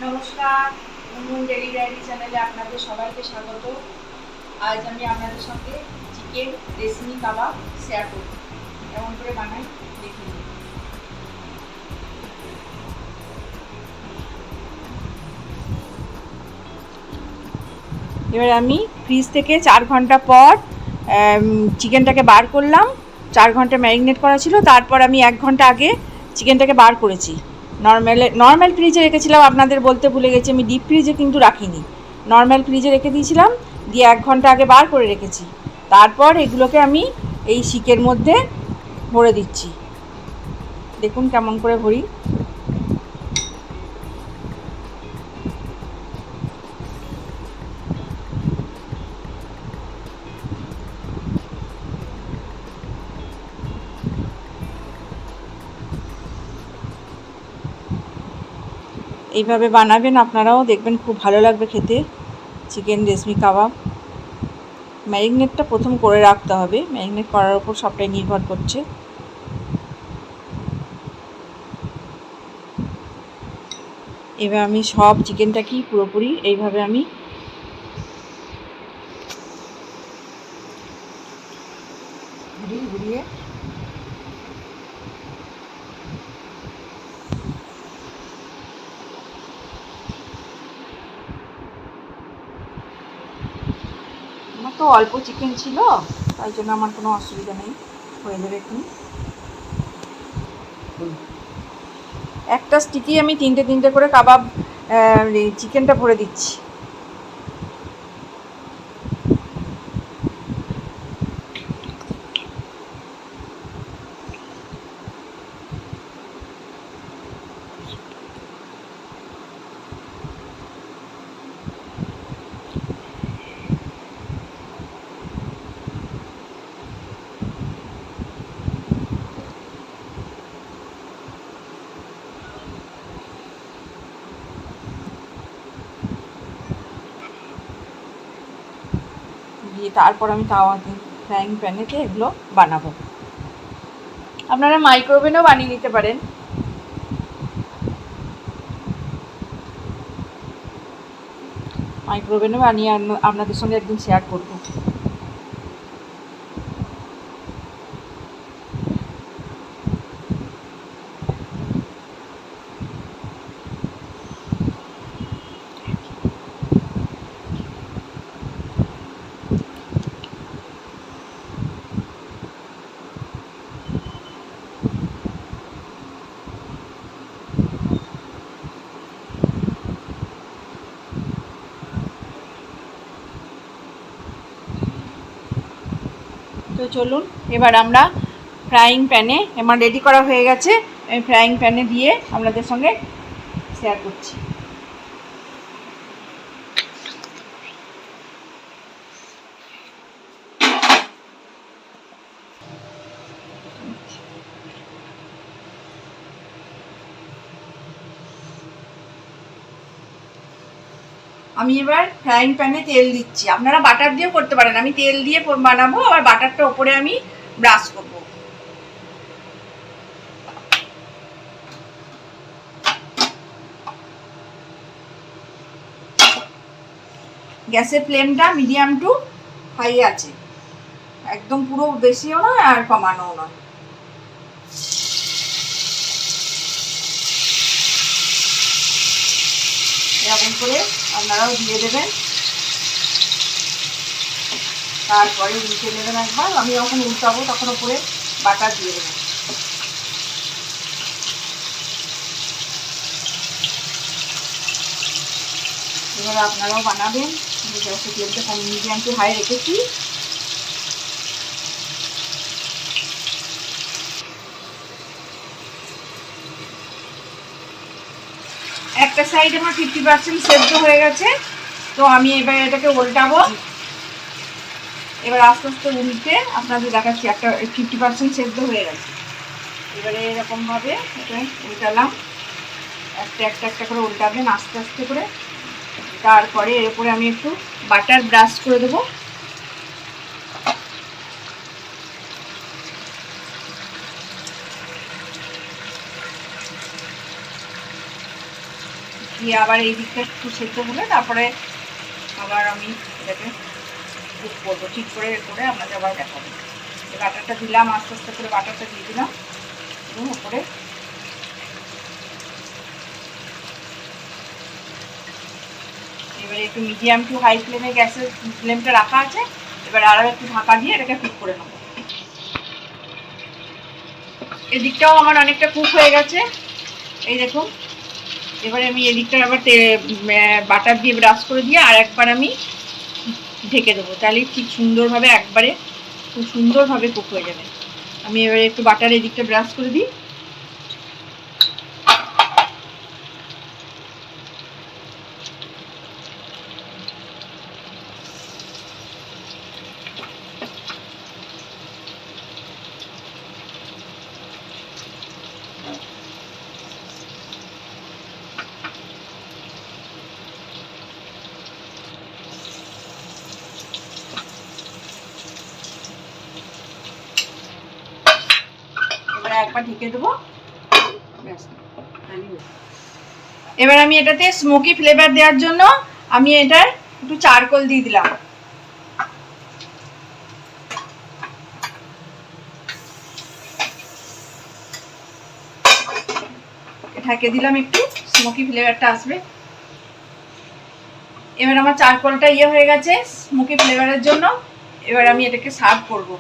নমস্কার, Munmun daily diary চ্যানেলে আপনাদের সবাইকে স্বাগত। আজ আমি আপনাদের সঙ্গে চিকেন রেশমি কাবাব শেয়ার করব। কেমন করে বানাই দেখুন। এবার আমি ফ্রিজ থেকে 4 ঘন্টা পর চিকেনটাকে বার করলাম। 4 ঘন্টা ম্যারিনেট করা ছিল, তারপর আমি 1 ঘন্টা আগে চিকেনটাকে বার করেছি। নর্মাল ফ্রিজে রেখেছিলাম, আপনাদের বলতে ভুলে গেছি, আমি ডিপ ফ্রিজে কিন্তু রাখিনি, নর্মাল ফ্রিজে রেখে দিয়েছিলাম, দিয়ে 1 ঘন্টা আগে বার করে রেখেছি। তারপর এগুলোকে আমি এই শিকের মধ্যে ভরে দিচ্ছি। দেখুন কেমন করে ভরি। এইভাবে বানাবেন আপনারাও, দেখবেন খুব ভালো লাগবে খেতে চিকেন রেশমি কাবাব। ম্যারিনেটটা প্রথম করে রাখতে হবে, ম্যারিনেট করার উপর সবটাই নির্ভর করছে। এবার আমি সব চিকেনটাকেই পুরোপুরি এইভাবে আমি ঘুরিয়ে আমার তো অল্প চিকেন ছিল, তাই জন্য আমার কোনো অসুবিধা নেই, হয়ে যাবে এখন। একটা স্টিকি আমি তিনটে করে কাবাব চিকেনটা ভরে দিচ্ছি। দিয়ে তারপর আমি ফ্রাইং প্যানেতে এগুলো বানাবো। আপনারা মাইক্রোওভেনেও বানিয়ে নিতে পারেন। মাইক্রোওভেনে বানিয়ে আপনাদের সঙ্গে একদিন শেয়ার করব। তো চলুন, এবার আমরা ফ্রাইং প্যানে, আমার রেডি করা হয়ে গেছে, আমি ফ্রাইং প্যানে দিয়ে আপনাদের সঙ্গে শেয়ার করছি। আমি এবার ফ্রাইং প্যানে তেল দিচ্ছি, আপনারা বাটার দিয়েও করতে পারেন, আমি তেল দিয়ে বানাবো, আবার বাটারটা ওপরে আমি ব্রাশ করবো। গ্যাসের ফ্লেমটা মিডিয়াম টু হাই আছে, একদম পুরো বেশিও নয় আর কমানোও নয়। এরকম করে আপনারাও দিয়ে দেবেন, তারপরে উল্টে নেবেন একবার। আমি যখন উল্টাবো তখন ওপরে বাটার দিয়ে দেবেন। এবার আপনারাও বানাবেন। গ্যাসের ফ্লেমটা কম মিডিয়াম টু হাই রেখেছি। একটা সাইড আমার 50% সেদ্ধ হয়ে গেছে, তো আমি এবার এটাকে উল্টাবো। এবার আস্তে আস্তে উল্টে আপনাদের দেখাচ্ছি। একটা 50% সেদ্ধ হয়ে গেছে, এবারে এরকমভাবে এটা উল্টালাম, একটা করে উল্টাবেন আস্তে আস্তে করে। তারপরে এর উপরে আমি একটু বাটার ব্রাশ করে দেবো। দিয়ে আবার এই দিকটা একটু সেদ্ধ হলে তারপরে আবার আমি এটাকে কুক করবো, ঠিক করে করে আপনাকে আবার দেখাবো। বাটারটা দিলাম, আস্তে আস্তে করে বাটারটা দিয়ে দিলাম এবং উপরে এবারে একটু মিডিয়াম টু হাই ফ্লেমে গ্যাসের ফ্লেমটা রাখা আছে। এবার আরও একটু ঢাকা দিয়ে এটাকে কুক করে নেবো। এদিকটাও আমার অনেকটা কুক হয়ে গেছে, এই দেখুন। এবারে আমি এদিকটা আবার বাটার দিয়ে ব্রাশ করে দিয়ে আর একবার আমি ঢেকে দেবো, তাহলে ঠিক সুন্দরভাবে একবারে খুব সুন্দরভাবে কুক হয়ে যাবে। আমি এবারে একটু বাটার এদিকটা ব্রাশ করে দিই। একবার ঢেকে দেবো। এবার আমি এটাতে স্মোকি ফ্লেভার দেওয়ার জন্য আমি এটার একটু চারকোল দিয়ে দিলাম। ঢেকে দিলাম, একটু স্মোকি ফ্লেভারটা আসবে। এবার আমার চারকোলটা হয়ে গেছে স্মোকি ফ্লেভারের জন্য। এবার আমি এটাকে সার্ভ করব।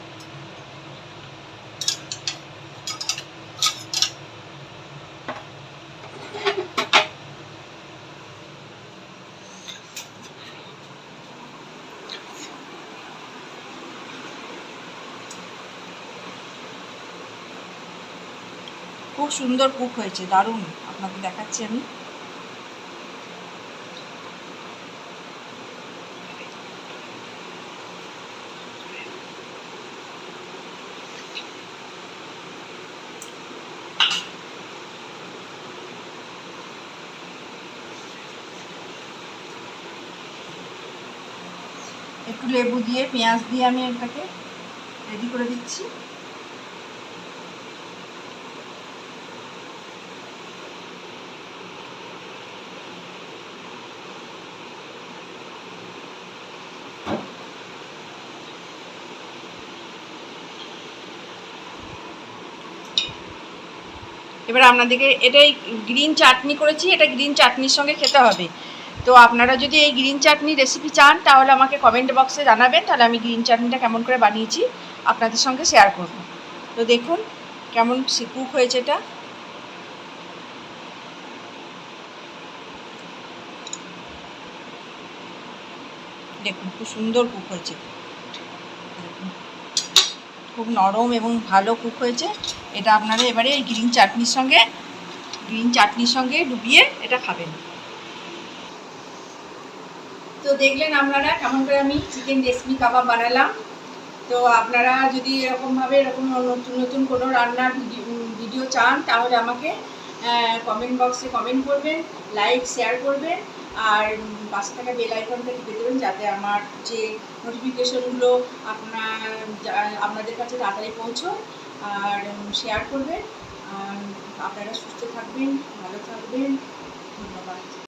খুব সুন্দর কুক হয়েছে, দারুণ। আপনাকে দেখাচ্ছি আমি। একটু লেবু দিয়ে পেঁয়াজ দিয়ে আমি এটাকে রেডি করে দিচ্ছি। এবার আপনাদেরকে এটাই গ্রিন চাটনি করেছি, এটা গ্রিন চাটনির সঙ্গে খেতে হবে। তো আপনারা যদি এই গ্রিন চাটনি রেসিপি চান তাহলে আমাকে কমেন্ট বক্সে জানাবেন, তাহলে আমি গ্রিন চাটনিটা কেমন করে বানিয়েছি আপনাদের সঙ্গে শেয়ার করব। তো দেখুন কেমন কুক হয়েছে এটা। দেখুন খুব সুন্দর কুক হয়েছে, খুব নরম এবং ভালো কুক হয়েছে। এটা আপনারা এবারে এই গ্রিন চাটনির সঙ্গে ডুবিয়ে এটা খাবেন। তো দেখলেন আপনারা কেমন করে আমি চিকেন রেসিপি কাবাব বানালাম। তো আপনারা যদি এরকমভাবে এরকম নতুন নতুন কোনো রান্নার ভিডিও চান তাহলে আমাকে কমেন্ট বক্সে কমেন্ট করবেন, লাইক শেয়ার করবেন, আর পাশে থাকা বেল আইকনটা টিপে দেবেন যাতে আমার যে নোটিফিকেশনগুলো আপনাদের কাছে তাড়াতাড়ি পৌঁছয়। আর শেয়ার করবেন। আর আপনারা সুস্থ থাকবেন, ভালো থাকবেন। ধন্যবাদ।